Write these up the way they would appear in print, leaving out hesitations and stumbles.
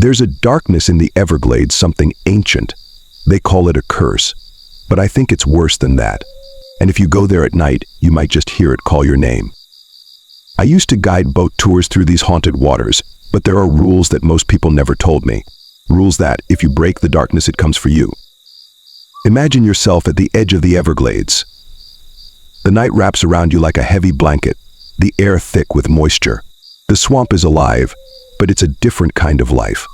There's a darkness in the Everglades, something ancient. They call it a curse, but I think it's worse than that. And if you go there at night, you might just hear it call your name. I used to guide boat tours through these haunted waters, but there are rules that most people never told me. Rules that, if you break the darkness, it comes for you. Imagine yourself at the edge of the Everglades. The night wraps around you like a heavy blanket, the air thick with moisture. The swamp is alive, but it's a different kind of life.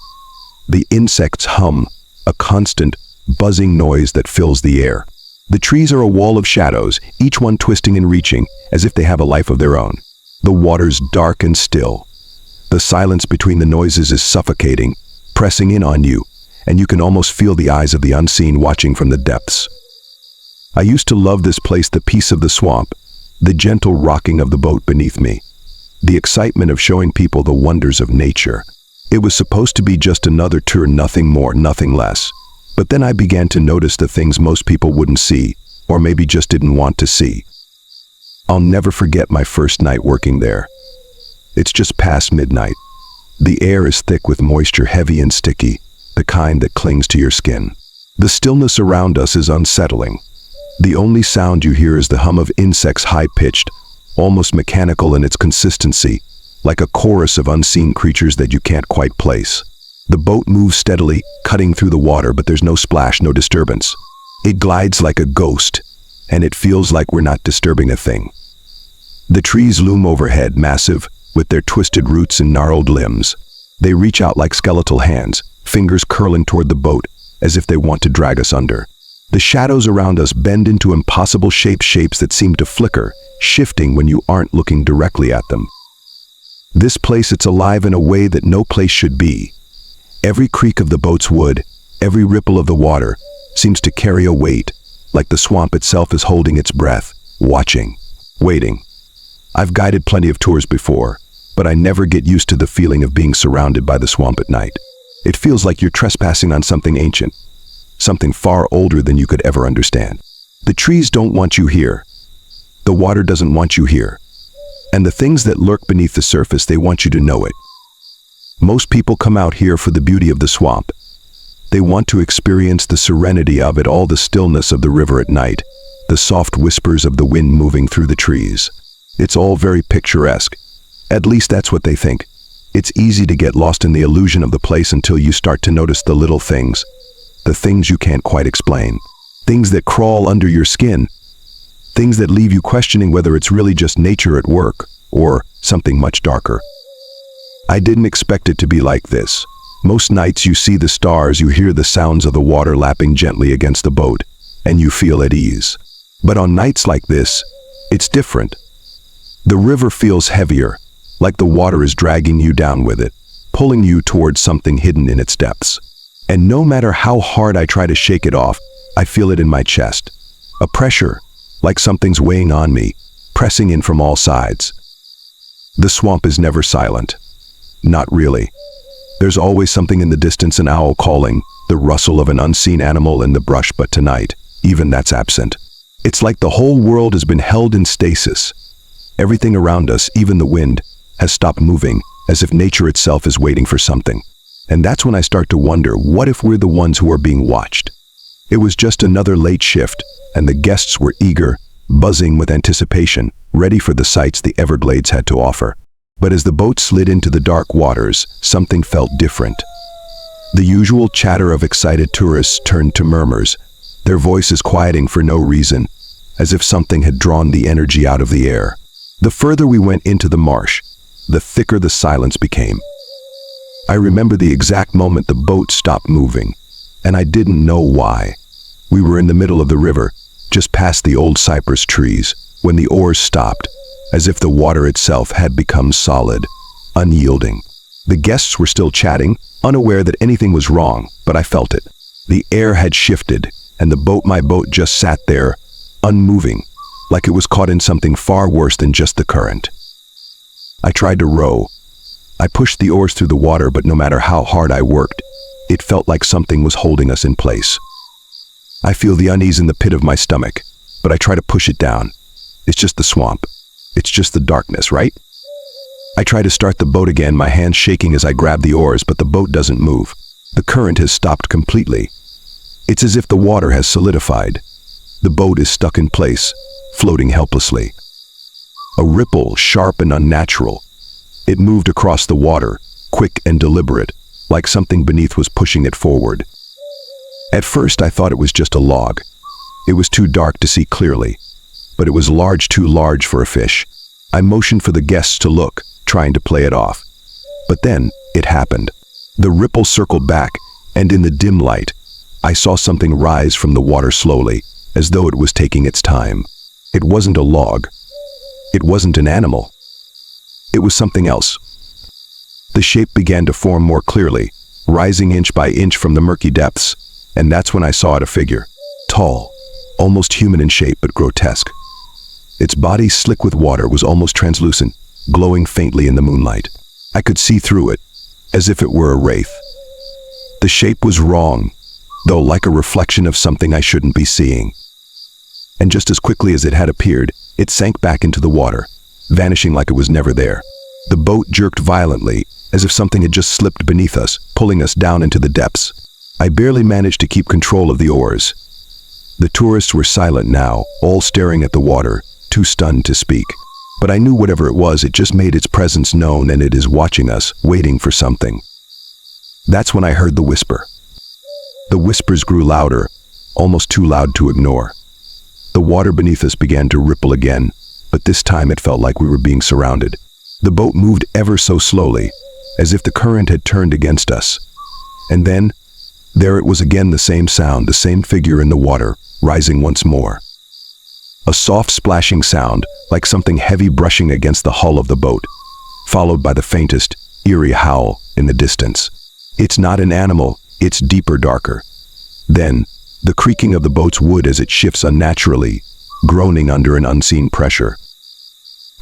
The insects hum, a constant, buzzing noise that fills the air. The trees are a wall of shadows, each one twisting and reaching, as if they have a life of their own. The water's dark and still. The silence between the noises is suffocating, pressing in on you, and you can almost feel the eyes of the unseen watching from the depths. I used to love this place, the peace of the swamp, the gentle rocking of the boat beneath me, the excitement of showing people the wonders of nature. It was supposed to be just another tour, nothing more, nothing less. But then I began to notice the things most people wouldn't see, or maybe just didn't want to see. I'll never forget my first night working there. It's just past midnight. The air is thick with moisture, heavy and sticky, the kind that clings to your skin. The stillness around us is unsettling. The only sound you hear is the hum of insects, high-pitched, almost mechanical in its consistency, like a chorus of unseen creatures that you can't quite place. The boat moves steadily, cutting through the water, but there's no splash, no disturbance. It glides like a ghost, and it feels like we're not disturbing a thing. The trees loom overhead, massive, with their twisted roots and gnarled limbs. They reach out like skeletal hands, fingers curling toward the boat, as if they want to drag us under. The shadows around us bend into impossible shapes that seem to flicker, shifting when you aren't looking directly at them. This place, it's alive in a way that no place should be. Every creak of the boat's wood, every ripple of the water, seems to carry a weight, like the swamp itself is holding its breath, watching, waiting. I've guided plenty of tours before, but I never get used to the feeling of being surrounded by the swamp at night. It feels like you're trespassing on something ancient, something far older than you could ever understand. The trees don't want you here. The water doesn't want you here. And the things that lurk beneath the surface, they want you to know it. Most people come out here for the beauty of the swamp. They want to experience the serenity of it all, the stillness of the river at night, the soft whispers of the wind moving through the trees. It's all very picturesque. At least that's what they think. It's easy to get lost in the illusion of the place until you start to notice the little things, the things you can't quite explain, things that crawl under your skin, things that leave you questioning whether it's really just nature at work or something much darker. I didn't expect it to be like this. Most nights you see the stars, you hear the sounds of the water lapping gently against the boat, and you feel at ease. But on nights like this, it's different. The river feels heavier, like the water is dragging you down with it, pulling you towards something hidden in its depths. And no matter how hard I try to shake it off, I feel it in my chest. A pressure, like something's weighing on me, pressing in from all sides. The swamp is never silent. Not really. There's always something in the distance, an owl calling, the rustle of an unseen animal in the brush, but tonight, even that's absent. It's like the whole world has been held in stasis. Everything around us, even the wind, has stopped moving, as if nature itself is waiting for something. And that's when I start to wonder, what if we're the ones who are being watched? It was just another late shift, and the guests were eager, buzzing with anticipation, ready for the sights the Everglades had to offer. But as the boat slid into the dark waters, something felt different. The usual chatter of excited tourists turned to murmurs, their voices quieting for no reason, as if something had drawn the energy out of the air. The further we went into the marsh, the thicker the silence became. I remember the exact moment the boat stopped moving, and I didn't know why. We were in the middle of the river, just past the old cypress trees, when the oars stopped, as if the water itself had become solid, unyielding. The guests were still chatting, unaware that anything was wrong, but I felt it. The air had shifted, and my boat just sat there, unmoving, like it was caught in something far worse than just the current. I tried to row. I pushed the oars through the water, but no matter how hard I worked, it felt like something was holding us in place. I feel the unease in the pit of my stomach, but I try to push it down. It's just the swamp. It's just the darkness, right? I try to start the boat again, my hands shaking as I grab the oars, but the boat doesn't move. The current has stopped completely. It's as if the water has solidified. The boat is stuck in place, floating helplessly. A ripple, sharp and unnatural. It moved across the water, quick and deliberate, like something beneath was pushing it forward. At first I thought it was just a log. It was too dark to see clearly, but it was too large for a fish. I motioned for the guests to look, trying to play it off. But then, it happened. The ripple circled back, and in the dim light, I saw something rise from the water slowly, as though it was taking its time. It wasn't a log. It wasn't an animal. It was something else. The shape began to form more clearly, rising inch by inch from the murky depths, and that's when I saw it, a figure. Tall, almost human in shape but grotesque. Its body, slick with water, was almost translucent, glowing faintly in the moonlight. I could see through it, as if it were a wraith. The shape was wrong, though like a reflection of something I shouldn't be seeing. And just as quickly as it had appeared, it sank back into the water, vanishing like it was never there. The boat jerked violently, as if something had just slipped beneath us, pulling us down into the depths. I barely managed to keep control of the oars. The tourists were silent now, all staring at the water, too stunned to speak. But I knew whatever it was, it just made its presence known, and it is watching us, waiting for something. That's when I heard the whisper. The whispers grew louder, almost too loud to ignore. The water beneath us began to ripple again, but this time it felt like we were being surrounded. The boat moved ever so slowly, as if the current had turned against us. And then, there it was again, the same sound, the same figure in the water, rising once more. A soft splashing sound, like something heavy brushing against the hull of the boat, followed by the faintest, eerie howl in the distance. It's not an animal, it's deeper, darker. Then, the creaking of the boat's wood as it shifts unnaturally, groaning under an unseen pressure.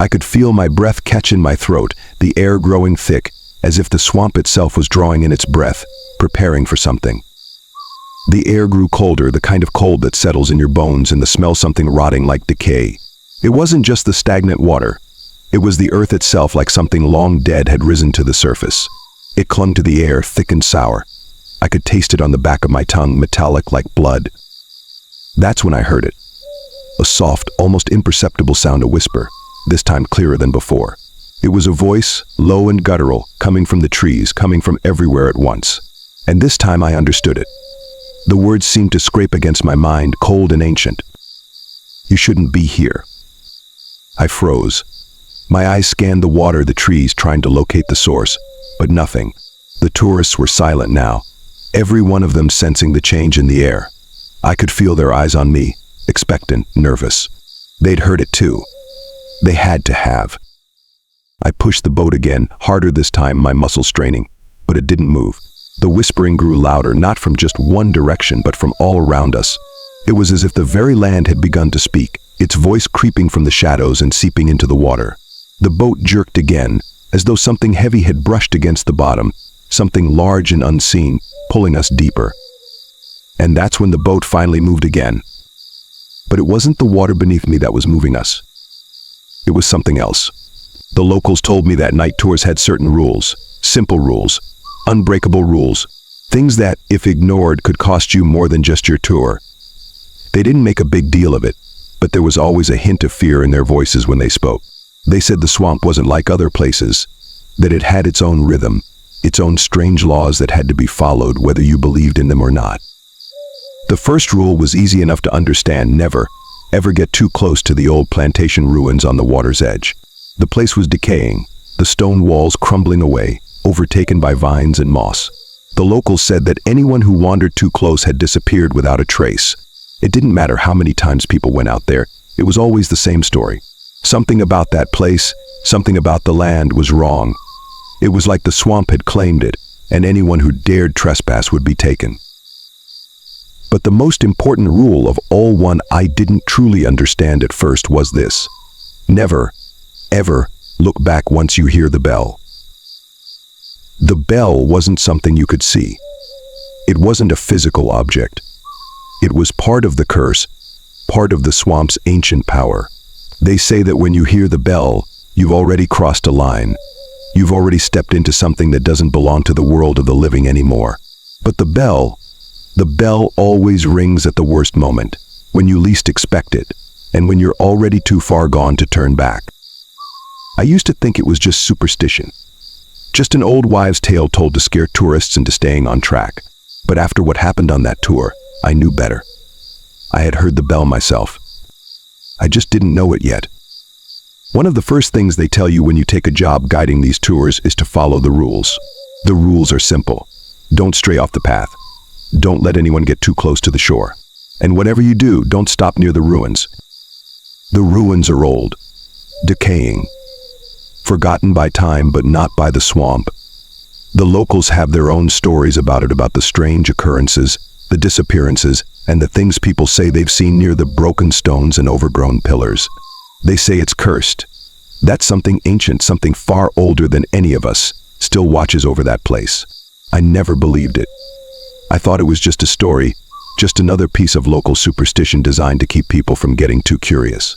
I could feel my breath catch in my throat, the air growing thick, as if the swamp itself was drawing in its breath, preparing for something. The air grew colder, the kind of cold that settles in your bones, and the smell something rotting like decay. It wasn't just the stagnant water. It was the earth itself, like something long dead had risen to the surface. It clung to the air, thick and sour. I could taste it on the back of my tongue, metallic like blood. That's when I heard it. A soft, almost imperceptible sound, a whisper, this time clearer than before. It was a voice, low and guttural, coming from the trees, coming from everywhere at once. And this time I understood it. The words seemed to scrape against my mind, cold and ancient. You shouldn't be here. I froze. My eyes scanned the water, the trees, trying to locate the source, but nothing. The tourists were silent now, every one of them sensing the change in the air. I could feel their eyes on me, expectant, nervous. They'd heard it too. They had to have. I pushed the boat again, harder this time, my muscles straining, but it didn't move. The whispering grew louder, not from just one direction, but from all around us. It was as if the very land had begun to speak, its voice creeping from the shadows and seeping into the water. The boat jerked again, as though something heavy had brushed against the bottom, something large and unseen, pulling us deeper. And that's when the boat finally moved again. But it wasn't the water beneath me that was moving us. It was something else. The locals told me that night tours had certain rules, simple rules, unbreakable rules, things that, if ignored, could cost you more than just your tour. They didn't make a big deal of it, but there was always a hint of fear in their voices when they spoke. They said the swamp wasn't like other places, that it had its own rhythm, its own strange laws that had to be followed whether you believed in them or not. The first rule was easy enough to understand: never, ever get too close to the old plantation ruins on the water's edge. The place was decaying, the stone walls crumbling away, overtaken by vines and moss. The locals said that anyone who wandered too close had disappeared without a trace. It didn't matter how many times people went out there, it was always the same story. Something about that place, something about the land was wrong. It was like the swamp had claimed it, and anyone who dared trespass would be taken. But the most important rule of all, one I didn't truly understand at first, was this: never, ever look back once you hear the bell. The bell wasn't something you could see. It wasn't a physical object. It was part of the curse, part of the swamp's ancient power. They say that when you hear the bell, you've already crossed a line, You've already stepped into something that doesn't belong to the world of the living anymore. But the bell always rings at the worst moment, when you least expect it, and when you're already too far gone to turn back. I used to think it was just superstition. Just an old wives' tale told to scare tourists into staying on track. But after what happened on that tour, I knew better. I had heard the bell myself. I just didn't know it yet. One of the first things they tell you when you take a job guiding these tours is to follow the rules. The rules are simple. Don't stray off the path. Don't let anyone get too close to the shore. And whatever you do, don't stop near the ruins. The ruins are old, decaying, forgotten by time but not by the swamp. The locals have their own stories about it, about the strange occurrences, the disappearances, and the things people say they've seen near the broken stones and overgrown pillars. They say it's cursed. That something ancient, something far older than any of us, still watches over that place. I never believed it. I thought it was just a story, just another piece of local superstition designed to keep people from getting too curious.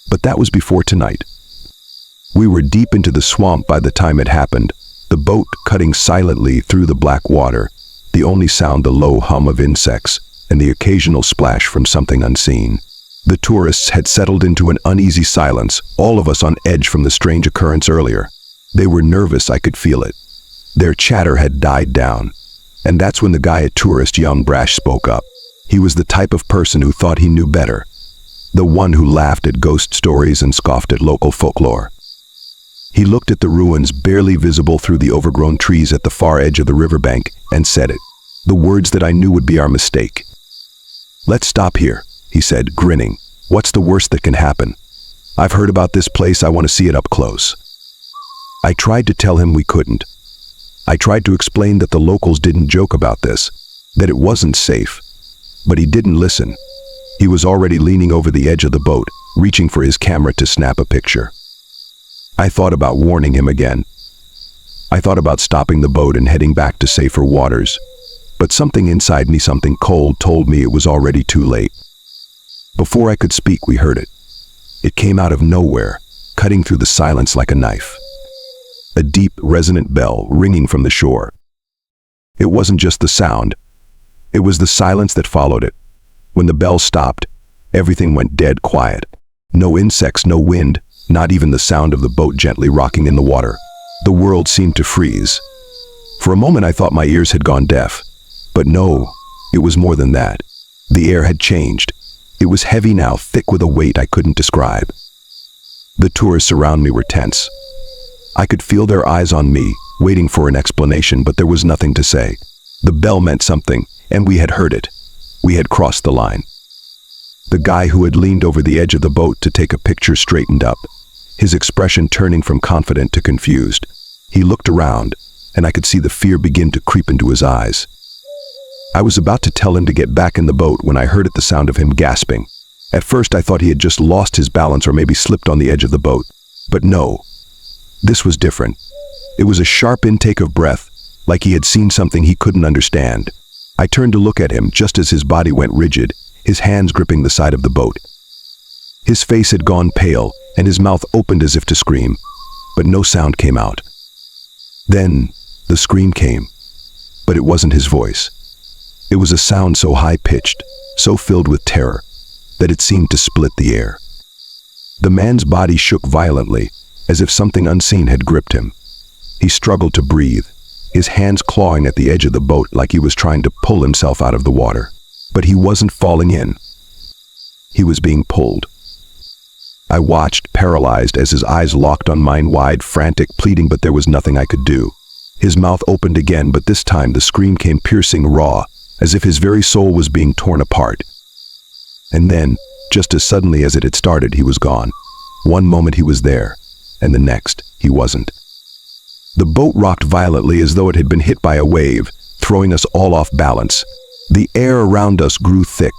But that was before tonight. We were deep into the swamp by the time it happened, the boat cutting silently through the black water, the only sound the low hum of insects and the occasional splash from something unseen. The tourists had settled into an uneasy silence, all of us on edge from the strange occurrence earlier. They were nervous, I could feel it. Their chatter had died down. And that's when the guy at Tourist, young brash, spoke up. He was the type of person who thought he knew better. The one who laughed at ghost stories and scoffed at local folklore. He looked at the ruins barely visible through the overgrown trees at the far edge of the riverbank and said it. The words that I knew would be our mistake. "Let's stop here," he said, grinning. "What's the worst that can happen? I've heard about this place, I want to see it up close." I tried to tell him we couldn't. I tried to explain that the locals didn't joke about this, that it wasn't safe. But he didn't listen. He was already leaning over the edge of the boat, reaching for his camera to snap a picture. I thought about warning him again. I thought about stopping the boat and heading back to safer waters. But something inside me, something cold, told me it was already too late. Before I could speak, we heard it. It came out of nowhere, cutting through the silence like a knife. A deep, resonant bell ringing from the shore. It wasn't just the sound. It was the silence that followed it. When the bell stopped, everything went dead quiet. No insects, no wind, not even the sound of the boat gently rocking in the water. The world seemed to freeze. For a moment I thought my ears had gone deaf. But no, it was more than that. The air had changed. It was heavy now, thick with a weight I couldn't describe. The tourists around me were tense. I could feel their eyes on me, waiting for an explanation, but there was nothing to say. The bell meant something, and we had heard it. We had crossed the line. The guy who had leaned over the edge of the boat to take a picture straightened up, his expression turning from confident to confused. He looked around, and I could see the fear begin to creep into his eyes. I was about to tell him to get back in the boat when I heard the sound of him gasping. At first I thought he had just lost his balance or maybe slipped on the edge of the boat. But no, this was different. It was a sharp intake of breath, like he had seen something he couldn't understand. I turned to look at him just as his body went rigid, his hands gripping the side of the boat. His face had gone pale, and his mouth opened as if to scream, but no sound came out. Then the scream came, but it wasn't his voice. It was a sound so high-pitched, so filled with terror, that it seemed to split the air. The man's body shook violently, as if something unseen had gripped him. He struggled to breathe, his hands clawing at the edge of the boat like he was trying to pull himself out of the water. But he wasn't falling in. He was being pulled. I watched, paralyzed, as his eyes locked on mine, wide, frantic, pleading, but there was nothing I could do. His mouth opened again, but this time the scream came piercing, raw, as if his very soul was being torn apart. And then, just as suddenly as it had started, he was gone. One moment he was there, and the next, he wasn't. The boat rocked violently as though it had been hit by a wave, throwing us all off balance. The air around us grew thick,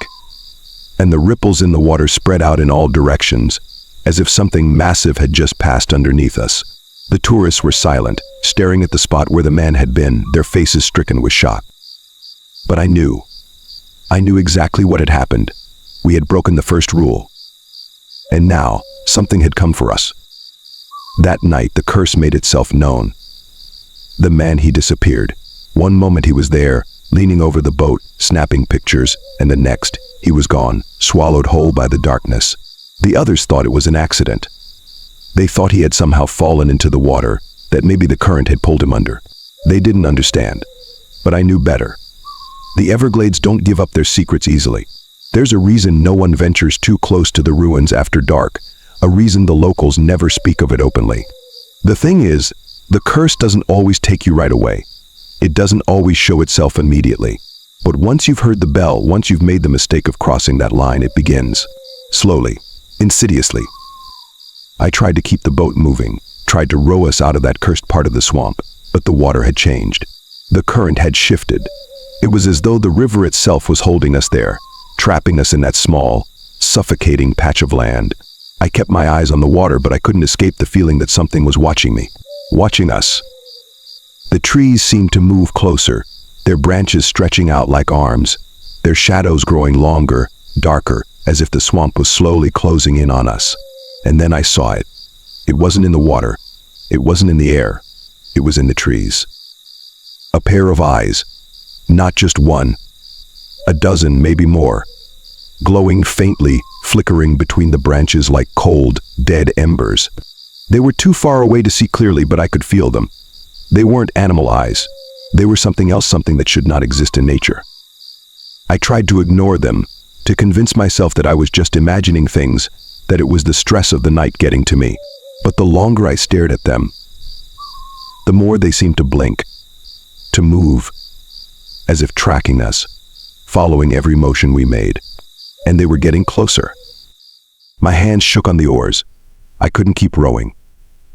and the ripples in the water spread out in all directions, as if something massive had just passed underneath us. The tourists were silent, staring at the spot where the man had been, their faces stricken with shock. But I knew exactly what had happened. We had broken the first rule. And now, something had come for us. That night, the curse made itself known. The man, he disappeared. One moment he was there, leaning over the boat, snapping pictures, and the next, he was gone, swallowed whole by the darkness. The others thought it was an accident. They thought he had somehow fallen into the water, that maybe the current had pulled him under. They didn't understand. But I knew better. The Everglades don't give up their secrets easily. There's a reason no one ventures too close to the ruins after dark, a reason the locals never speak of it openly. The thing is, the curse doesn't always take you right away. It doesn't always show itself immediately. But once you've heard the bell, once you've made the mistake of crossing that line, it begins. Slowly, insidiously. I tried to keep the boat moving, tried to row us out of that cursed part of the swamp, but the water had changed. The current had shifted. It was as though the river itself was holding us there, trapping us in that small, suffocating patch of land. I kept my eyes on the water, but I couldn't escape the feeling that something was watching me, watching us. The trees seemed to move closer, their branches stretching out like arms, their shadows growing longer, darker, as if the swamp was slowly closing in on us. And then I saw it. It wasn't in the water. It wasn't in the air. It was in the trees. A pair of eyes. Not just one. A dozen, maybe more. Glowing faintly, flickering between the branches like cold, dead embers. They were too far away to see clearly, but I could feel them. They weren't animal eyes. They were something else, something that should not exist in nature. I tried to ignore them, to convince myself that I was just imagining things, that it was the stress of the night getting to me. But the longer I stared at them, the more they seemed to blink, to move, as if tracking us, following every motion we made. And they were getting closer. My hands shook on the oars. I couldn't keep rowing.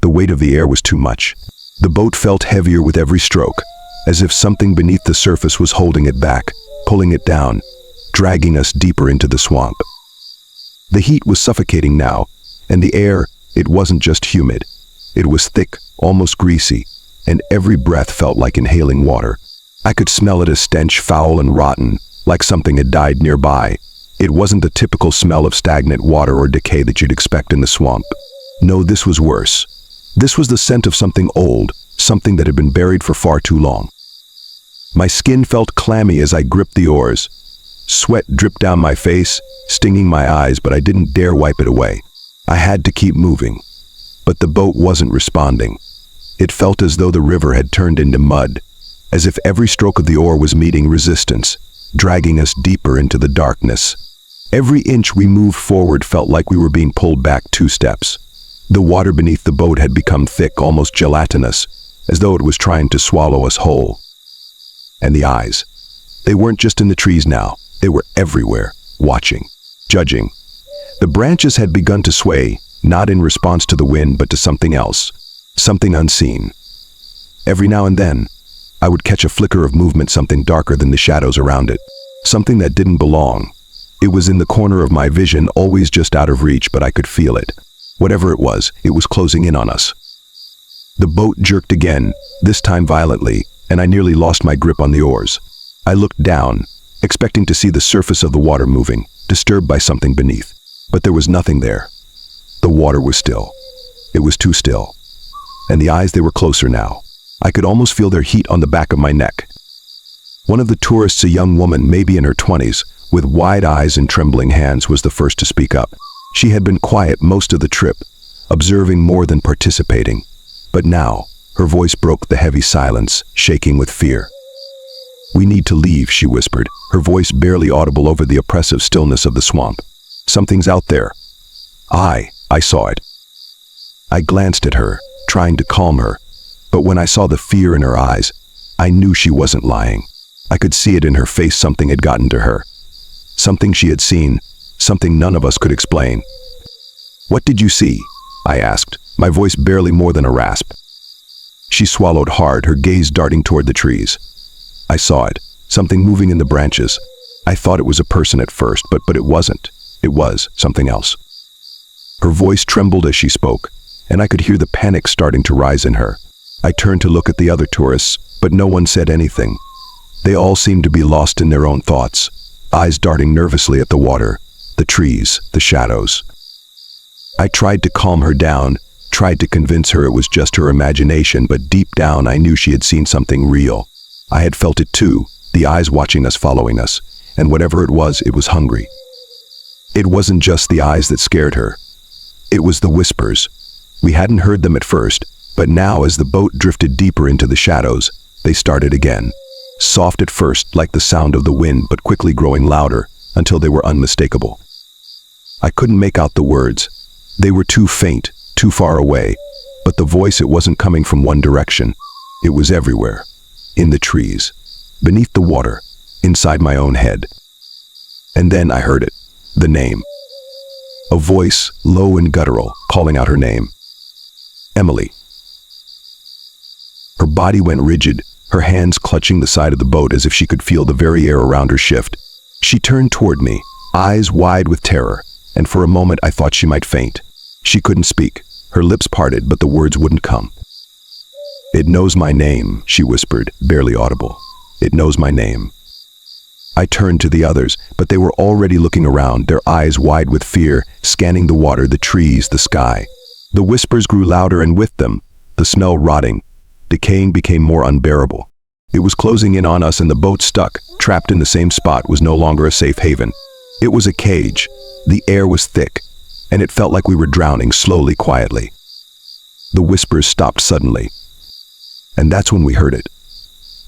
The weight of the air was too much. The boat felt heavier with every stroke, as if something beneath the surface was holding it back, pulling it down, dragging us deeper into the swamp. The heat was suffocating now, and the air, it wasn't just humid. It was thick, almost greasy, and every breath felt like inhaling water. I could smell it, a stench foul and rotten, like something had died nearby. It wasn't the typical smell of stagnant water or decay that you'd expect in the swamp. No, this was worse. This was the scent of something old, something that had been buried for far too long. My skin felt clammy as I gripped the oars. Sweat dripped down my face, stinging my eyes, but I didn't dare wipe it away. I had to keep moving. But the boat wasn't responding. It felt as though the river had turned into mud, as if every stroke of the oar was meeting resistance, dragging us deeper into the darkness. Every inch we moved forward felt like we were being pulled back 2 steps. The water beneath the boat had become thick, almost gelatinous, as though it was trying to swallow us whole. And the eyes. They weren't just in the trees now. They were everywhere, watching, judging. The branches had begun to sway, not in response to the wind, but to something else, something unseen. Every now and then, I would catch a flicker of movement, something darker than the shadows around it, something that didn't belong. It was in the corner of my vision, always just out of reach, but I could feel it. Whatever it was closing in on us. The boat jerked again, this time violently, and I nearly lost my grip on the oars. I looked down, expecting to see the surface of the water moving, disturbed by something beneath. But there was nothing there. The water was still. It was too still. And the eyes, they were closer now. I could almost feel their heat on the back of my neck. One of the tourists, a young woman, maybe in her 20s, with wide eyes and trembling hands, was the first to speak up. She had been quiet most of the trip, observing more than participating. But now, her voice broke the heavy silence, shaking with fear. "We need to leave," she whispered, her voice barely audible over the oppressive stillness of the swamp. "Something's out there." I saw it. I glanced at her, trying to calm her, but when I saw the fear in her eyes, I knew she wasn't lying. I could see it in her face. Something had gotten to her. Something she had seen, something none of us could explain. "What did you see?" I asked, my voice barely more than a rasp. She swallowed hard, her gaze darting toward the trees. "I saw it, something moving in the branches. I thought it was a person at first, but it wasn't. It was something else." Her voice trembled as she spoke, and I could hear the panic starting to rise in her. I turned to look at the other tourists, but no one said anything. They all seemed to be lost in their own thoughts, eyes darting nervously at the water, the trees, the shadows. I tried to calm her down, tried to convince her it was just her imagination, but deep down I knew she had seen something real. I had felt it too, the eyes watching us, following us, and whatever it was hungry. It wasn't just the eyes that scared her. It was the whispers. We hadn't heard them at first, but now as the boat drifted deeper into the shadows, they started again. Soft at first, like the sound of the wind, but quickly growing louder until they were unmistakable. I couldn't make out the words. They were too faint, too far away, but the voice, it wasn't coming from one direction. It was everywhere. In the trees, beneath the water, inside my own head. And then I heard it, the name. A voice, low and guttural, calling out her name. Emily. Her body went rigid, her hands clutching the side of the boat as if she could feel the very air around her shift. She turned toward me, eyes wide with terror, and for a moment I thought she might faint. She couldn't speak. Her lips parted, but the words wouldn't come. "It knows my name," she whispered, barely audible. "It knows my name." I turned to the others, but they were already looking around, their eyes wide with fear, scanning the water, the trees, the sky. The whispers grew louder, and with them, the smell, rotting, decaying, became more unbearable. It was closing in on us, and the boat, stuck, trapped in the same spot, was no longer a safe haven. It was a cage. The air was thick, and it felt like we were drowning slowly, quietly. The whispers stopped suddenly, and that's when we heard it.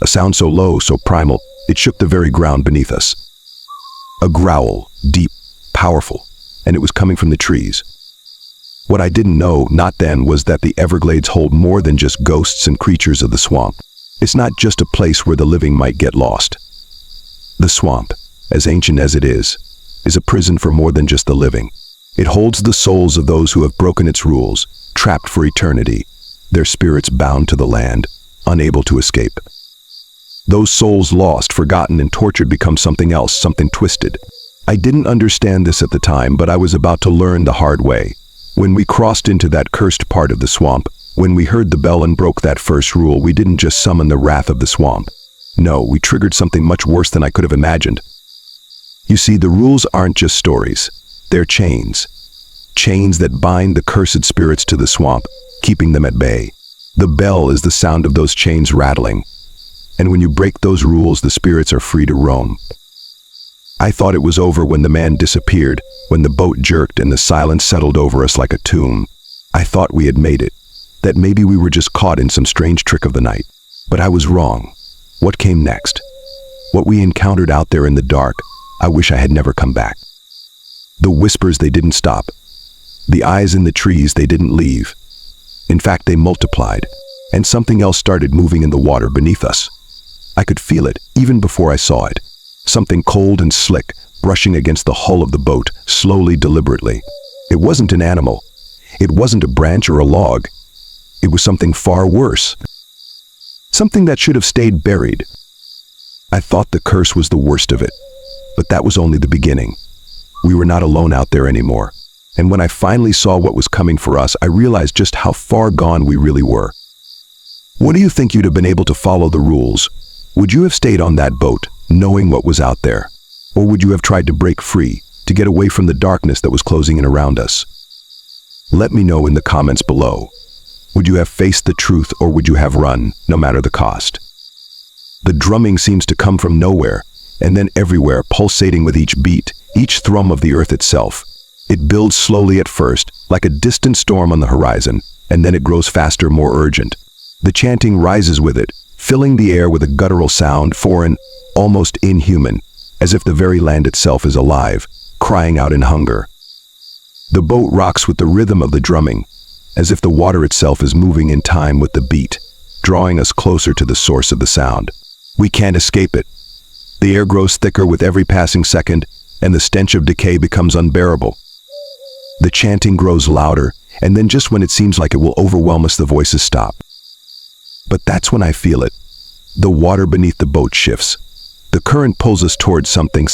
A sound so low, so primal, it shook the very ground beneath us. A growl, deep, powerful, and it was coming from the trees. What I didn't know, not then, was that the Everglades hold more than just ghosts and creatures of the swamp. It's not just a place where the living might get lost. The swamp, as ancient as it is a prison for more than just the living. It holds the souls of those who have broken its rules, trapped for eternity, their spirits bound to the land, unable to escape. Those souls lost, forgotten, and tortured become something else, something twisted. I didn't understand this at the time, but I was about to learn the hard way. When we crossed into that cursed part of the swamp, when we heard the bell and broke that first rule, we didn't just summon the wrath of the swamp. No, we triggered something much worse than I could have imagined. You see, the rules aren't just stories. They're chains. Chains that bind the cursed spirits to the swamp, keeping them at bay. The bell is the sound of those chains rattling. And when you break those rules, the spirits are free to roam. I thought it was over when the man disappeared, when the boat jerked and the silence settled over us like a tomb. I thought we had made it, that maybe we were just caught in some strange trick of the night. But I was wrong. What came next? What we encountered out there in the dark, I wish I had never come back. The whispers, they didn't stop. The eyes in the trees, they didn't leave. In fact, they multiplied, and something else started moving in the water beneath us. I could feel it, even before I saw it. Something cold and slick, brushing against the hull of the boat, slowly, deliberately. It wasn't an animal. It wasn't a branch or a log. It was something far worse. Something that should have stayed buried. I thought the curse was the worst of it, but that was only the beginning. We were not alone out there anymore. And when I finally saw what was coming for us, I realized just how far gone we really were. What do you think you'd have been able to follow the rules? Would you have stayed on that boat, knowing what was out there? Or would you have tried to break free, to get away from the darkness that was closing in around us? Let me know in the comments below. Would you have faced the truth, or would you have run, no matter the cost? The drumming seems to come from nowhere, and then everywhere, pulsating with each beat, each thrum of the earth itself. It builds slowly at first, like a distant storm on the horizon, and then it grows faster, more urgent. The chanting rises with it, filling the air with a guttural sound, foreign, almost inhuman, as if the very land itself is alive, crying out in hunger. The boat rocks with the rhythm of the drumming, as if the water itself is moving in time with the beat, drawing us closer to the source of the sound. We can't escape it. The air grows thicker with every passing second, and the stench of decay becomes unbearable. The chanting grows louder, and then just when it seems like it will overwhelm us, the voices stop. But that's when I feel it. The water beneath the boat shifts. The current pulls us towards something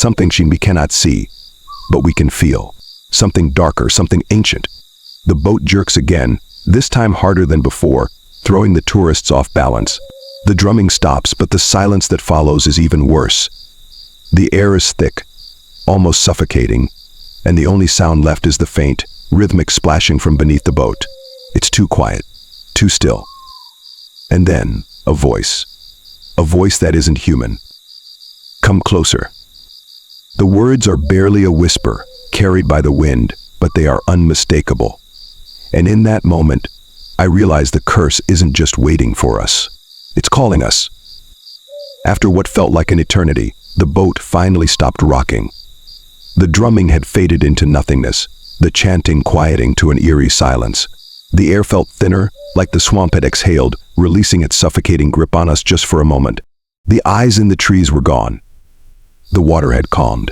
we cannot see, but we can feel. Something darker, something ancient. The boat jerks again, this time harder than before, throwing the tourists off balance. The drumming stops, but the silence that follows is even worse. The air is thick, almost suffocating, and the only sound left is the faint, rhythmic splashing from beneath the boat. It's too quiet, too still. And then, a voice that isn't human. Come closer. The words are barely a whisper, carried by the wind, but they are unmistakable. And in that moment, I realized the curse isn't just waiting for us. It's calling us. After what felt like an eternity, the boat finally stopped rocking. The drumming had faded into nothingness, the chanting quieting to an eerie silence. The air felt thinner, like the swamp had exhaled, releasing its suffocating grip on us just for a moment. The eyes in the trees were gone. The water had calmed.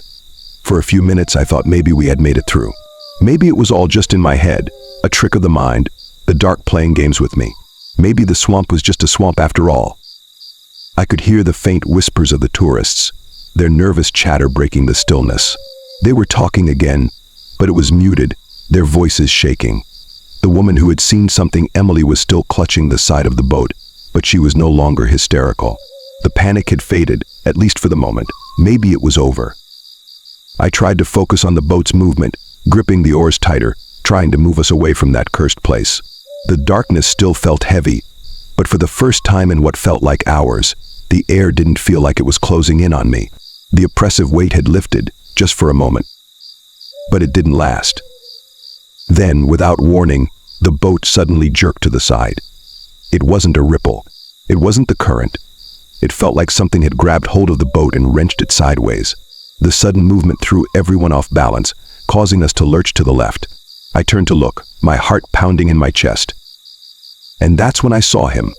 For a few minutes I thought maybe we had made it through. Maybe it was all just in my head, a trick of the mind, the dark playing games with me. Maybe the swamp was just a swamp after all. I could hear the faint whispers of the tourists, their nervous chatter breaking the stillness. They were talking again, but it was muted, their voices shaking. The woman who had seen something, Emily, was still clutching the side of the boat, but she was no longer hysterical. The panic had faded, at least for the moment. Maybe it was over. I tried to focus on the boat's movement, gripping the oars tighter, trying to move us away from that cursed place. The darkness still felt heavy, but for the first time in what felt like hours, the air didn't feel like it was closing in on me. The oppressive weight had lifted, just for a moment. But it didn't last. Then, without warning, the boat suddenly jerked to the side. It wasn't a ripple. It wasn't the current. It felt like something had grabbed hold of the boat and wrenched it sideways. The sudden movement threw everyone off balance, causing us to lurch to the left. I turned to look, my heart pounding in my chest. And that's when I saw him,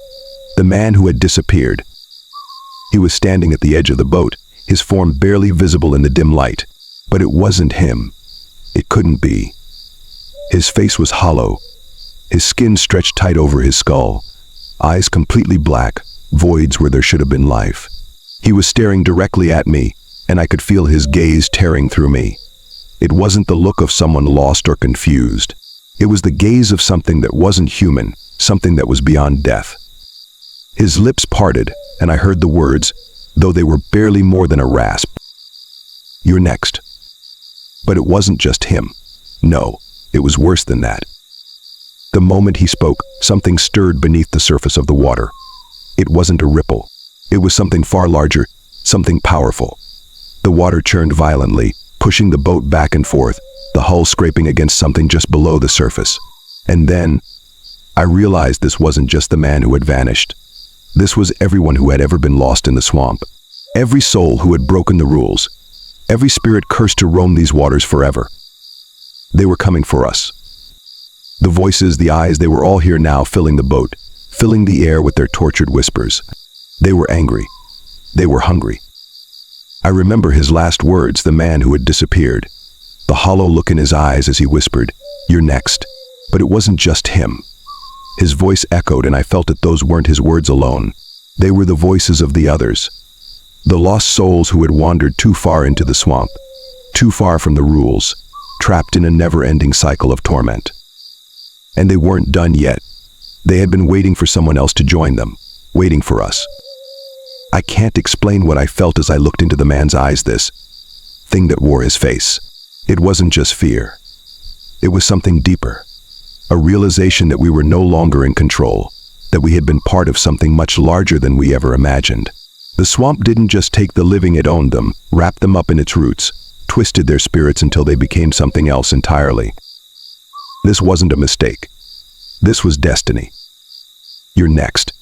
the man who had disappeared. He was standing at the edge of the boat, his form barely visible in the dim light. But it wasn't him. It couldn't be. His face was hollow, his skin stretched tight over his skull, eyes completely black, voids where there should have been life. He was staring directly at me, and I could feel his gaze tearing through me. It wasn't the look of someone lost or confused. It was the gaze of something that wasn't human, something that was beyond death. His lips parted, and I heard the words, though they were barely more than a rasp. "You're next." But it wasn't just him. No, it was worse than that. The moment he spoke, something stirred beneath the surface of the water. It wasn't a ripple. It was something far larger, something powerful. The water churned violently, pushing the boat back and forth, the hull scraping against something just below the surface. And then, I realized this wasn't just the man who had vanished. This was everyone who had ever been lost in the swamp. Every soul who had broken the rules. Every spirit cursed to roam these waters forever. They were coming for us. The voices, the eyes, they were all here now, filling the boat, filling the air with their tortured whispers. They were angry. They were hungry. I remember his last words, the man who had disappeared. The hollow look in his eyes as he whispered, "You're next." But it wasn't just him. His voice echoed, and I felt that those weren't his words alone. They were the voices of the others. The lost souls who had wandered too far into the swamp, too far from the rules, trapped in a never-ending cycle of torment. And they weren't done yet. They had been waiting for someone else to join them, waiting for us. I can't explain what I felt as I looked into the man's eyes, this thing that wore his face. It wasn't just fear. It was something deeper. A realization that we were no longer in control, that we had been part of something much larger than we ever imagined. The swamp didn't just take the living it owned them, wrapped them up in its roots, twisted their spirits until they became something else entirely. This wasn't a mistake. This was destiny. "You're next."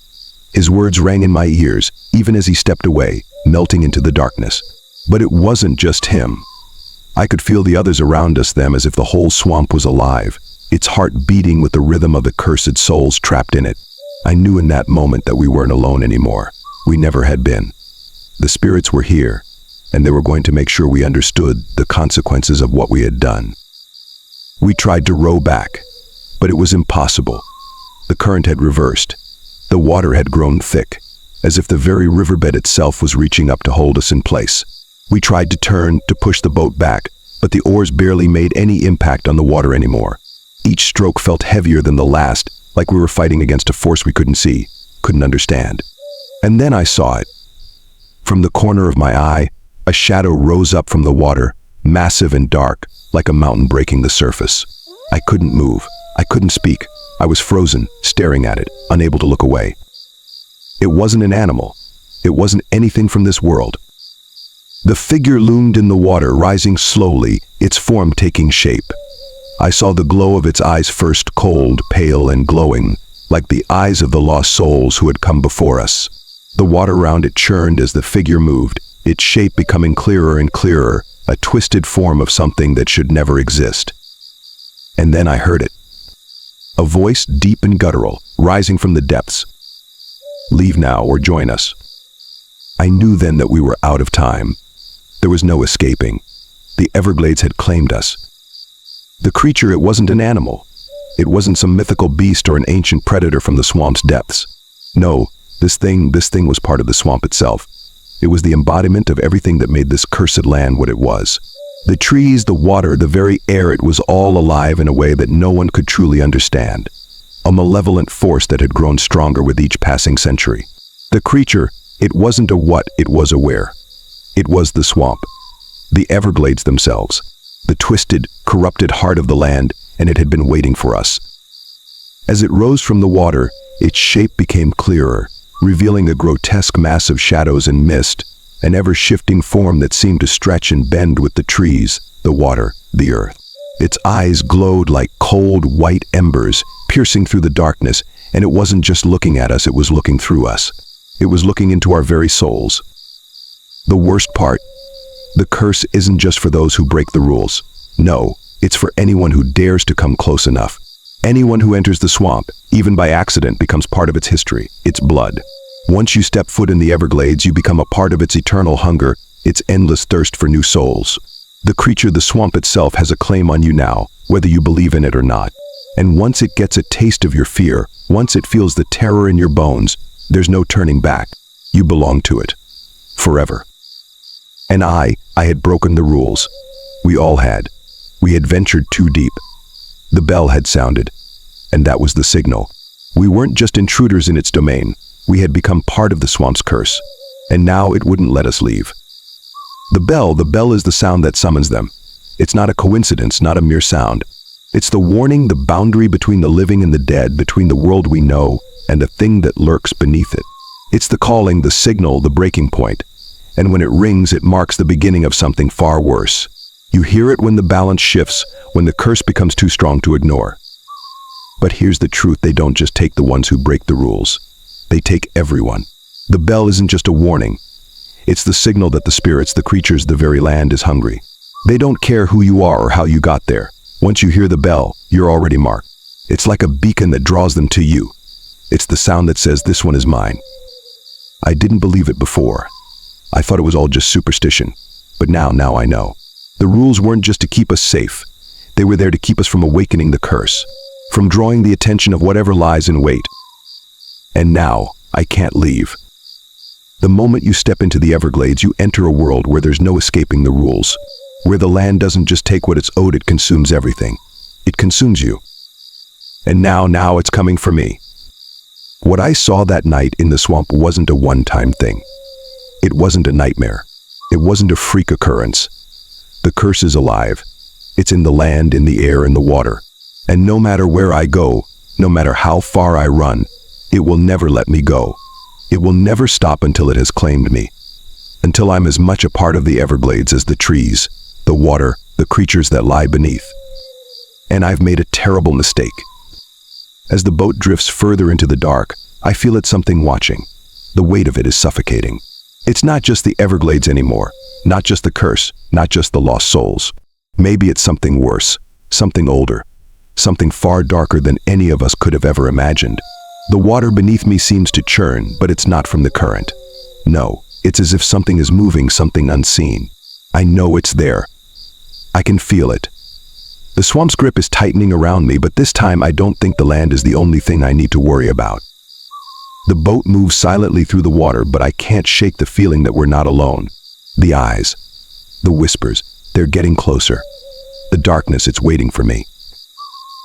His words rang in my ears, even as he stepped away, melting into the darkness. But it wasn't just him. I could feel the others around us, them as if the whole swamp was alive, its heart beating with the rhythm of the cursed souls trapped in it. I knew in that moment that we weren't alone anymore. We never had been. The spirits were here, and they were going to make sure we understood the consequences of what we had done. We tried to row back, but it was impossible. The current had reversed. The water had grown thick, as if the very riverbed itself was reaching up to hold us in place. We tried to turn, to push the boat back, but the oars barely made any impact on the water anymore. Each stroke felt heavier than the last, like we were fighting against a force we couldn't see, couldn't understand. And then I saw it. From the corner of my eye, a shadow rose up from the water, massive and dark, like a mountain breaking the surface. I couldn't move. I couldn't speak. I was frozen, staring at it, unable to look away. It wasn't an animal. It wasn't anything from this world. The figure loomed in the water, rising slowly, its form taking shape. I saw the glow of its eyes, first cold, pale, and glowing, like the eyes of the lost souls who had come before us. The water around it churned as the figure moved, its shape becoming clearer and clearer, a twisted form of something that should never exist. And then I heard it. A voice, deep and guttural, rising from the depths. "Leave now or join us." I knew then that we were out of time. There was no escaping. The Everglades had claimed us. The creature, it wasn't an animal. It wasn't some mythical beast or an ancient predator from the swamp's depths. No, this thing was part of the swamp itself. It was the embodiment of everything that made this cursed land what it was. The trees, the water, the very air, it was all alive in a way that no one could truly understand. A malevolent force that had grown stronger with each passing century. The creature, it wasn't a what, it was a where. It was the swamp. The Everglades themselves. The twisted, corrupted heart of the land, and it had been waiting for us. As it rose from the water, its shape became clearer, revealing a grotesque mass of shadows and mist, an ever-shifting form that seemed to stretch and bend with the trees, the water, the earth. Its eyes glowed like cold, white embers, piercing through the darkness, and it wasn't just looking at us, it was looking through us. It was looking into our very souls. The worst part, the curse isn't just for those who break the rules. No, it's for anyone who dares to come close enough. Anyone who enters the swamp, even by accident, becomes part of its history, its blood. Once you step foot in the Everglades, you become a part of its eternal hunger, its endless thirst for new souls. The creature, the swamp itself, has a claim on you now, whether you believe in it or not. And once it gets a taste of your fear, once it feels the terror in your bones, there's no turning back. You belong to it. Forever. And I had broken the rules. We all had. We had ventured too deep. The bell had sounded, and that was the signal. We weren't just intruders in its domain. We had become part of the swamp's curse, and now it wouldn't let us leave. The bell is the sound that summons them. It's not a coincidence, not a mere sound. It's the warning, the boundary between the living and the dead, between the world we know and the thing that lurks beneath it. It's the calling, the signal, the breaking point. And when it rings, it marks the beginning of something far worse. You hear it when the balance shifts, when the curse becomes too strong to ignore. But here's the truth, they don't just take the ones who break the rules. They take everyone. The bell isn't just a warning. It's the signal that the spirits, the creatures, the very land is hungry. They don't care who you are or how you got there. Once you hear the bell, you're already marked. It's like a beacon that draws them to you. It's the sound that says, "This one is mine." I didn't believe it before. I thought it was all just superstition. But now I know. The rules weren't just to keep us safe. They were there to keep us from awakening the curse, from drawing the attention of whatever lies in wait. And now, I can't leave. The moment you step into the Everglades, you enter a world where there's no escaping the rules, where the land doesn't just take what it's owed, it consumes everything. It consumes you. And now it's coming for me. What I saw that night in the swamp wasn't a one-time thing. It wasn't a nightmare. It wasn't a freak occurrence. The curse is alive. It's in the land, in the air, in the water. And no matter where I go, no matter how far I run, it will never let me go. It will never stop until it has claimed me. Until I'm as much a part of the Everglades as the trees, the water, the creatures that lie beneath. And I've made a terrible mistake. As the boat drifts further into the dark, I feel it's something watching. The weight of it is suffocating. It's not just the Everglades anymore, not just the curse, not just the lost souls. Maybe it's something worse, something older, something far darker than any of us could have ever imagined. The water beneath me seems to churn, but it's not from the current. No, it's as if something is moving, something unseen. I know it's there. I can feel it. The swamp's grip is tightening around me, but this time I don't think the land is the only thing I need to worry about. The boat moves silently through the water, but I can't shake the feeling that we're not alone. The eyes, the whispers, they're getting closer. The darkness, it's waiting for me.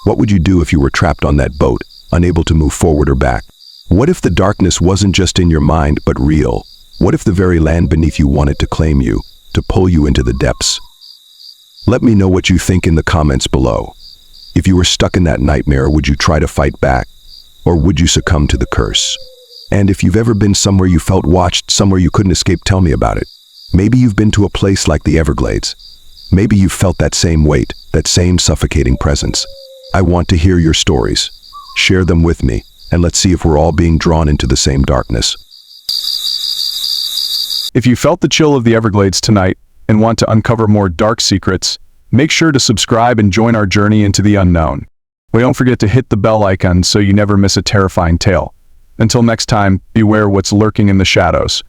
What would you do if you were trapped on that boat, unable to move forward or back? What if the darkness wasn't just in your mind, but real? What if the very land beneath you wanted to claim you, to pull you into the depths? Let me know what you think in the comments below. If you were stuck in that nightmare, would you try to fight back? Or would you succumb to the curse? And if you've ever been somewhere you felt watched, somewhere you couldn't escape, tell me about it. Maybe you've been to a place like the Everglades. Maybe you've felt that same weight, that same suffocating presence. I want to hear your stories. Share them with me, and let's see if we're all being drawn into the same darkness. If you felt the chill of the Everglades tonight and want to uncover more dark secrets, make sure to subscribe and join our journey into the unknown. Don't forget to hit the bell icon so you never miss a terrifying tale. Until next time, beware what's lurking in the shadows.